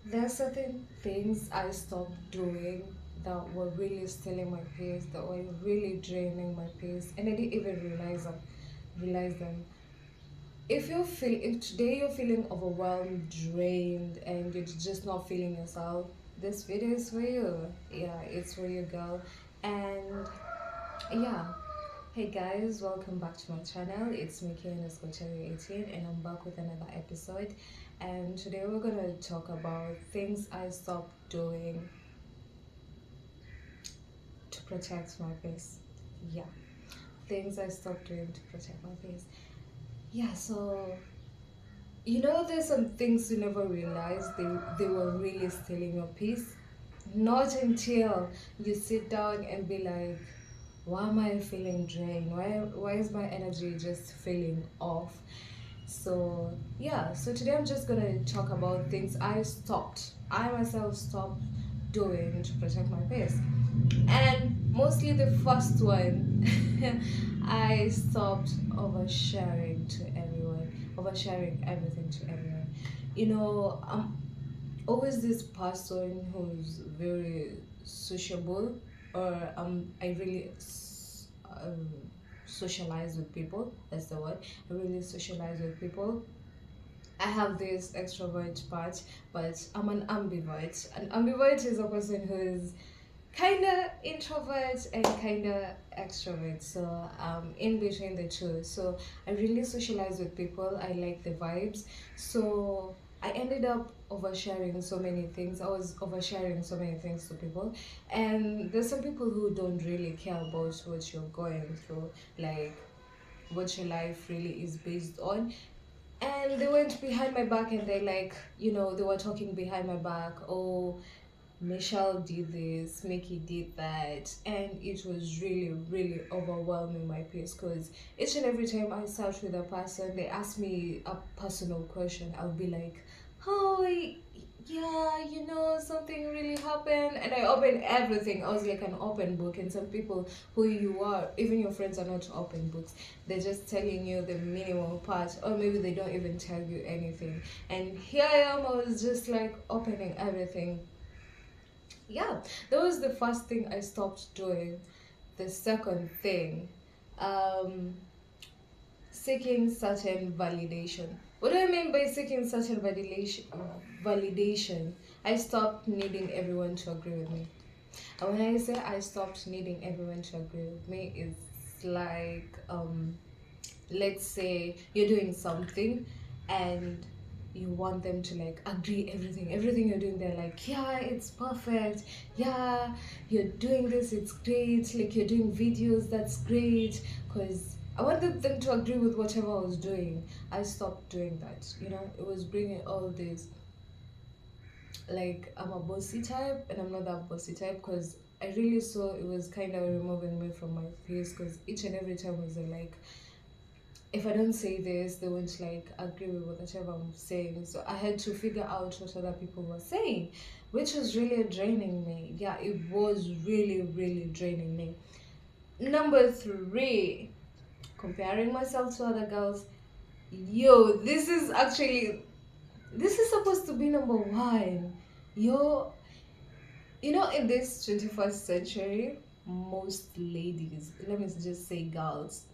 There are certain things I stopped doing that were really stealing my pace, that were really draining my pace, and I didn't even realize them. If today you're feeling overwhelmed, drained, and you're just not feeling yourself, this video is for you. Yeah, it's for you, girl. And yeah, hey guys, welcome back to my channel. It's Mickey underscore Cherry 18, and I'm back with another episode. And today we're gonna talk about things I stopped doing to protect my face. Yeah, things I stopped doing to protect my face. Yeah, so there's some things you never realized they were really stealing your peace. Not until you sit down and be like, why am I feeling drained? Why is my energy just feeling off? So yeah, so today I'm just gonna talk about things I myself stopped doing to protect my peace. And mostly the first one, I stopped oversharing everything to everyone. I'm always this person who's very sociable, or I really socialize with people. That's the word. I really socialize with people. I have this extrovert part, but I'm an ambivert. An ambivert is a person who is kind of introvert and kind of extrovert, so in between the two. So I really socialize with people. I like the vibes. So I ended up oversharing so many things. I was oversharing so many things to people, and there's some people who don't really care about what you're going through, like what your life really is based on. And they went behind my back, and they were talking behind my back. Oh, Michelle did this, Mickey did that, and it was really, really overwhelming my pace, because each and every time I sat with a person, they ask me a personal question. I'll be like, "Oh, yeah, something really happened," and I open everything. I was like an open book, and some people who you are, even your friends, are not open books. They're just telling you the minimal part, or maybe they don't even tell you anything. And here I am. I was just like opening everything. Yeah, that was the first thing I stopped doing. The second thing, um seeking certain validation. What do I mean by seeking certain validation? I stopped needing everyone to agree with me. And when I say I stopped needing everyone to agree with me, it's like, let's say you're doing something, and you want them to like agree everything you're doing. They're like, yeah, it's perfect. Yeah, you're doing this, it's great. Like, you're doing videos, that's great. Because I wanted them to agree with whatever I was doing. I stopped doing that. It was bringing all this, like, I'm a bossy type, and I'm not that bossy type, because I really saw it was kind of removing me from my face, because each and every time was like, if I don't say this, they won't like agree with whatever I'm saying. So I had to figure out what other people were saying, which was really draining me. Yeah, it was really, really draining me. Number three, comparing myself to other girls. Yo, this is supposed to be number one. Yo, in this 21st century, most ladies, let me just say girls,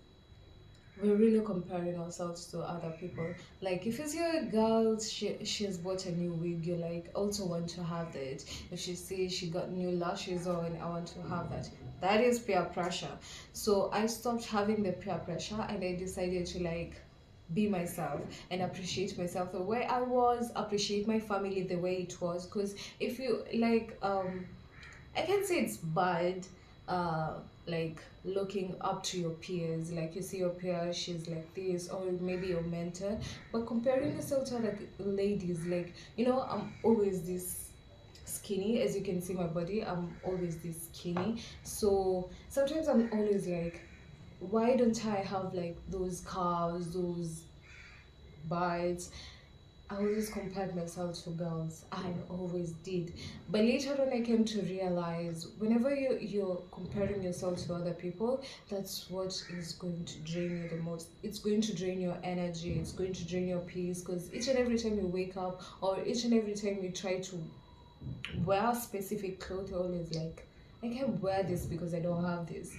we're really comparing ourselves to other people. Like, if you see a girl, she's bought a new wig, you like also want to have that. If she sees she got new lashes on, I want to have that. That is peer pressure. So I stopped having the peer pressure, and I decided to like be myself and appreciate myself the way I was, appreciate my family the way it was. Because if you like, I can't say it's bad, like looking up to your peers. Like, you see your peer, she's like this, or maybe your mentor, but comparing yourself to other ladies, like, I'm always this skinny. As you can see my body, I'm always this skinny. So sometimes I'm always like, why don't I have like those calves, those bites? I always compared myself to girls. I always did. But later on I came to realize whenever you're comparing yourself to other people, that's what is going to drain you the most. It's going to drain your energy, it's going to drain your peace, because each and every time you wake up or each and every time you try to wear specific clothes, you're always like, I can't wear this because I don't have this.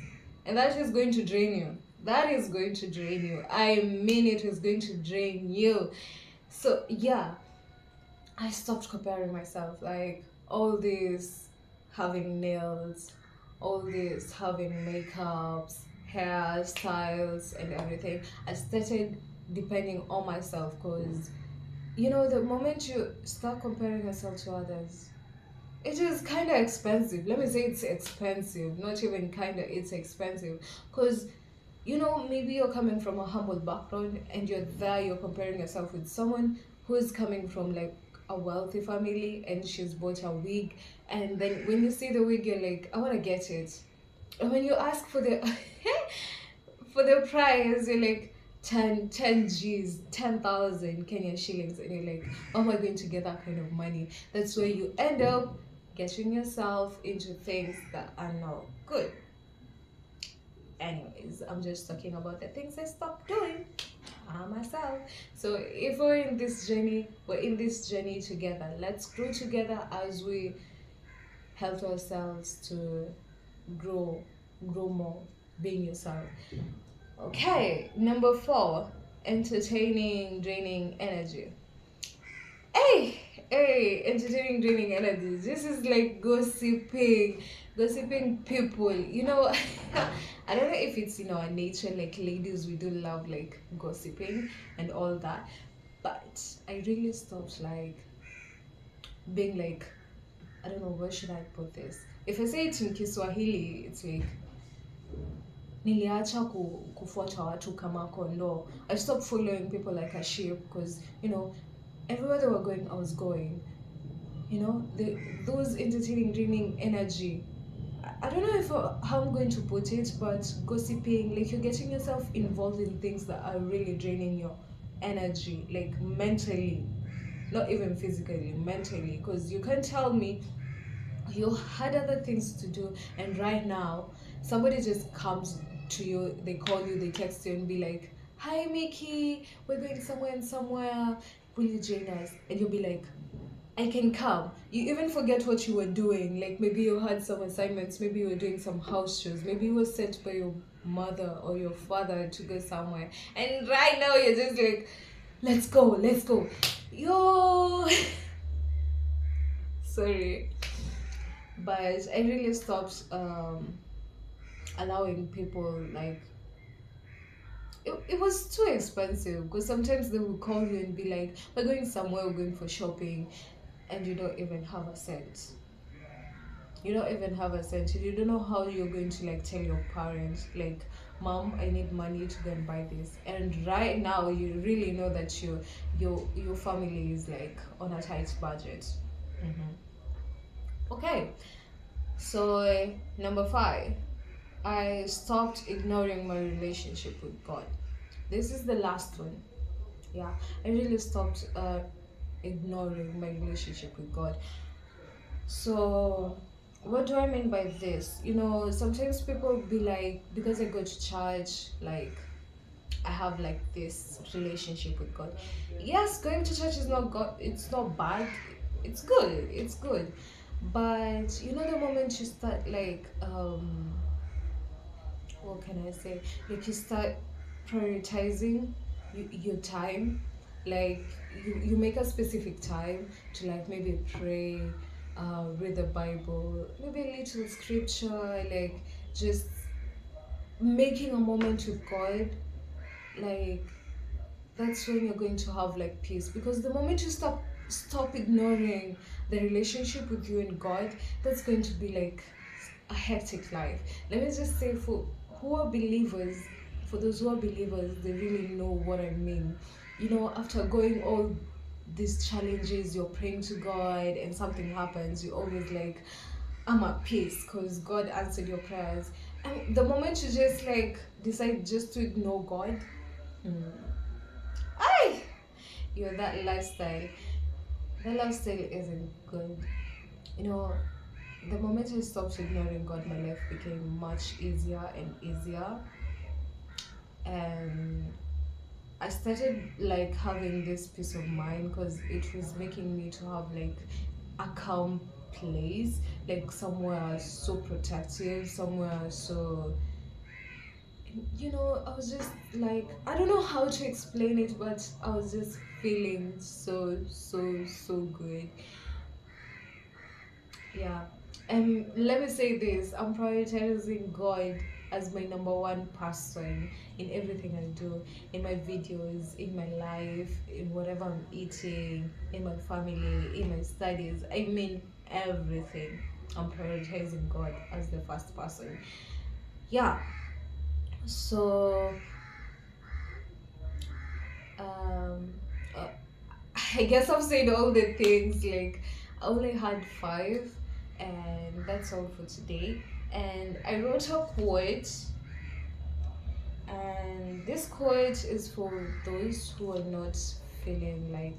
And that is going to drain you. That is going to drain you. I mean, it is going to drain you. So yeah, I stopped comparing myself. Like all this having nails, all this having makeups, hairstyles, and everything. I started depending on myself, because the moment you start comparing yourself to others, it is kind of expensive. Let me say it's expensive, not even kind of, it's expensive. Because maybe you're coming from a humble background and you're comparing yourself with someone who is coming from like a wealthy family and she's bought a wig. And then when you see the wig, you're like, I want to get it. And when you ask for the for the price, you're like, 10 G's, 10,000 Kenyan shillings. And you're like, how am I going to get that kind of money? That's where you end up getting yourself into things that are not good. Anyways, I'm just talking about the things I stopped doing myself. So if we're in this journey together. Let's grow together as we help ourselves to grow grow more, being yourself. Okay, number 4, entertaining draining energy. Hey, hey, entertaining draining energy. This is like gossiping people. I don't know if it's in our nature, like ladies, we do love like gossiping and all that. But I really stopped like being like, I don't know, where should I put this? If I say it in Kiswahili, it's like niliacha kufuata watu kama kondoo. I stopped following people like a sheep, because everywhere they were going, I was going. Those entertaining, draining energy. I don't know if how I'm going to put it, but gossiping, like you're getting yourself involved in things that are really draining your energy, like mentally, not even physically, mentally. Because you can't tell me you had other things to do, and right now somebody just comes to you, they call you, they text you and be like, hi Mickey, we're going somewhere and somewhere, will you join us? And you'll be like, I can come. You even forget what you were doing. Like maybe you had some assignments, maybe you were doing some house chores, maybe you were sent by your mother or your father to go somewhere, and right now you're just like, let's go. Yo. Sorry, but I really stopped allowing people like, it was too expensive, because sometimes they will call you and be like, we're going somewhere, we're going for shopping, and you don't even have a cent. You don't even have a cent. You don't know how you're going to like tell your parents like, mom, I need money to go and buy this. And right now you really know that your family is like on a tight budget. Okay, so number 5, I stopped ignoring my relationship with God. This is the last one. Yeah, I really stopped ignoring my relationship with God. So, what do I mean by this? Sometimes people be like, because I go to church, like I have like this relationship with God. Yes, going to church is not God. It's not bad. It's good. It's good. But the moment you start like what can I say? Like you start prioritizing your time, like you make a specific time to like maybe pray, read the Bible, maybe a little scripture, like just making a moment with God, like that's when you're going to have like peace. Because the moment you stop ignoring the relationship with you and God, that's going to be like a hectic life. Let me just say, who are believers, for those who are believers, they really know what I mean. After going all these challenges, you're praying to God and something happens, you always like, I'm at peace because God answered your prayers. And the moment you just like decide just to ignore God, I that lifestyle. That lifestyle isn't good. You know, the moment I stopped ignoring God, my life became much easier and easier. And I started like having this peace of mind because it was making me to have like a calm place, like somewhere so protective, somewhere so, I was just like, I don't know how to explain it, but I was just feeling so, so, so good. Yeah. And let me say this, I'm prioritizing God as my number one person in everything I do, in my videos, in my life, in whatever I'm eating, in my family, in my studies. I mean, everything. I'm prioritizing God as the first person. Yeah. So, um, uh, I guess I've said all the things. Like, I only had five, and that's all for today. And I wrote a quote, and this quote is for those who are not feeling like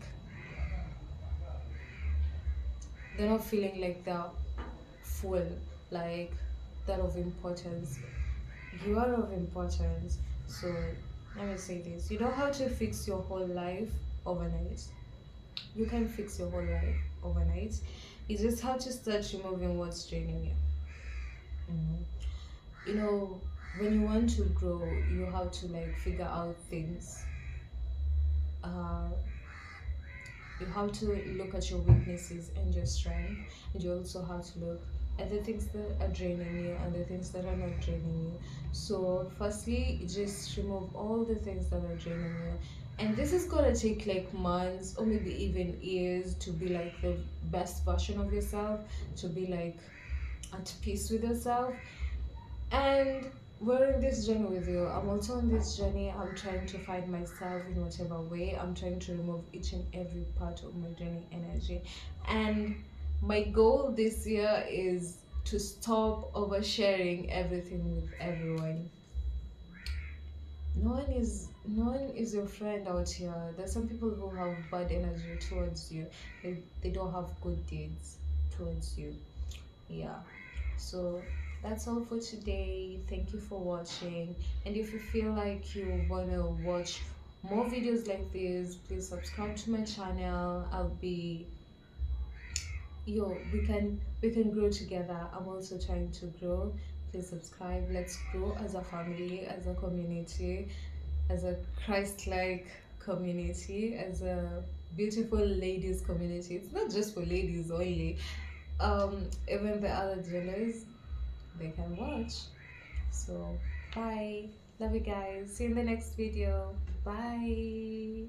they're full, like that of importance. You are of importance. So let me say this: you don't have to fix your whole life overnight. You can fix your whole life overnight. You just have to start removing what's draining you. Mhm. You know, when you want to grow, you have to like figure out things. Uh, you have to look at your weaknesses and your strength, and you also have to look at the things that are draining you and the things that are not draining you. So firstly, just remove all the things that are draining you, and this is gonna take like months or maybe even years to be like the best version of yourself, to be like at peace with yourself. And we're in this journey with you. I'm also on this journey. I'm trying to find myself in whatever way. I'm trying to remove each and every part of my draining energy. And my goal this year is to stop oversharing everything with everyone. No one is your friend out here. There's some people who have bad energy towards you. They don't have good deeds towards you. Yeah. So that's all for today. Thank you for watching. And if you feel like you wanna watch more videos like this, please subscribe to my channel. I'll be we can grow together. I'm also trying to grow. Please subscribe. Let's grow as a family, as a community, as a Christ-like community, as a beautiful ladies community. It's not just for ladies only. Even the other genders, they can watch. So bye, love you guys, see you in the next video. Bye.